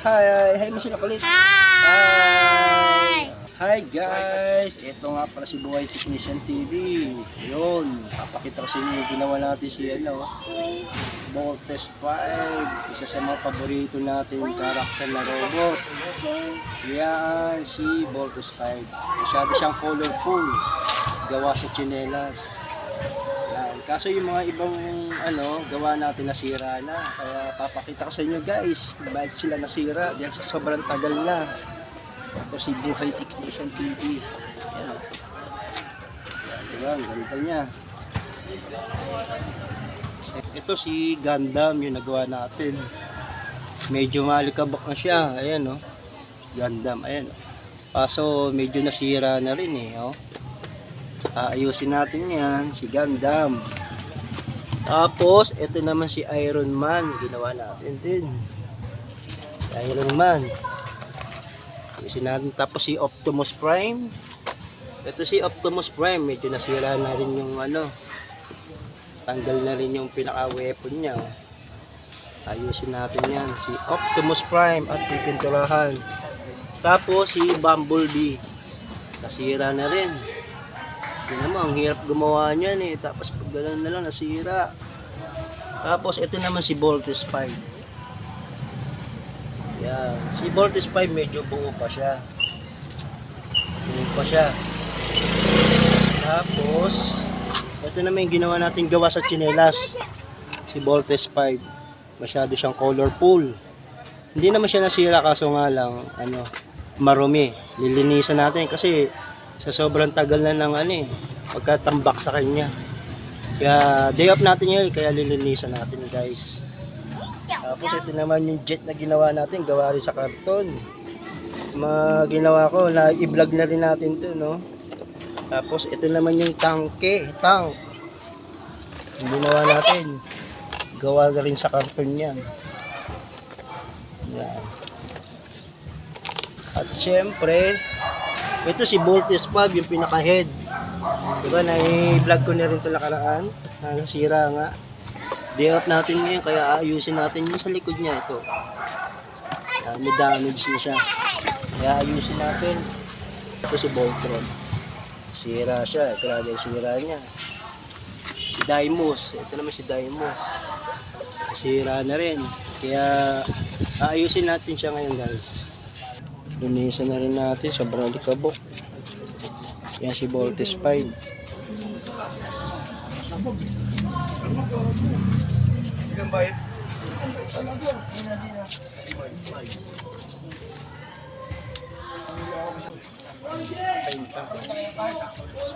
Hi mo sila kulit. Hi! Hi guys, ito nga pala si Buhay Technician TV. Yun, papakita ko sa inyo yung ginawa natin si Voltes 5. Isa sa mga paborito natin karakter na robot. Yan, si Voltes 5. Masyado siyang colorful. Gawa sa tsinelas. Yan. Kaso yung mga ibang gawa natin nasira na. Kaya papakita ko sa inyo guys, bakit sila nasira dahil sa sobrang tagal na. Ito si Buhay Technician TV. Yan. Yan, ganito niya. Ito si Gundam yung nagawa natin. Medyo malikabak na siya. Ayan o. Gundam. Ayan o. Kaso medyo nasira na rin eh. O. Aayusin natin yan. Si Gundam. Tapos ito naman si Iron Man. Ginawa natin din. Si Iron Man. Ayusin natin. Tapos si Optimus Prime. Ito si Optimus Prime. Medyo nasira na rin yung tanggal na rin yung pinaka-weapon niya. Ayusin natin yan. Si Optimus Prime at pipinturahan. Tapos si Bumblebee. Nasira na rin. Yun naman, ang hirap gumawa niyan eh. Tapos pag gano'n na lang, nasira. Tapos ito naman si Voltes 5. Yan. Si Voltes 5 medyo buo pa siya. Buo pa siya. Tapos ito naman yung ginawa natin gawa sa tsinelas. Si Voltes 5. Masyado siyang colorful. Hindi naman siya nasira kaso nga lang marumi. Lilinisan natin kasi sa sobrang tagal na ng pagkatambak sa kanya. Kaya day off natin yun, kaya lilinisan natin guys. Tapos ito naman yung jet na ginawa natin, gawa rin sa karton. Ginawa ko, i-vlog na rin natin to, no? Tapos ito naman yung tank. Ginawa natin. Gawa na rin sa karton yan. Yan. At syempre, ito si Voltes 5, yung pinaka-head. Diba, na-vlog ko na rin ito nakaraan. Nasira nga. Day off natin ngayon, kaya ayusin natin yung sa likod niya. Ito. May damage na siya. Kaya ayusin natin. Ito si Voltron. Sira siya. Grabe yung sira niya. Si Deimos. Ito naman si Deimos. Sira na rin. Kaya ayusin natin siya ngayon guys. Linisan na rin natin. Sobrang likabok. Yan si Voltes 5.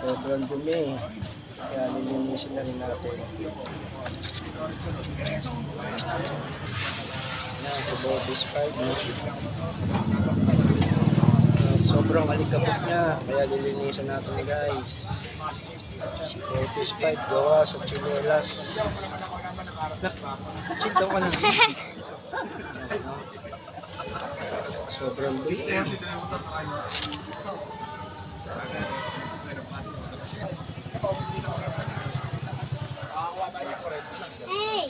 Sobrang dumi. Kaya nilinisin na rin natin. Yan si Voltes 5. Sobrang alikabok niya, kaya lilinisan natin guys. Si Voltes 5 gawa sa tsinelas. Sit down ka na. Sobrang buo. Hey!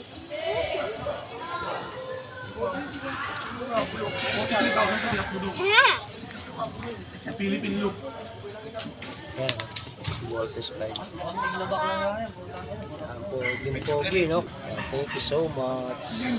Sa Philippine look. Yan, Voltes 5. Ang pogi, no? Thank you so much.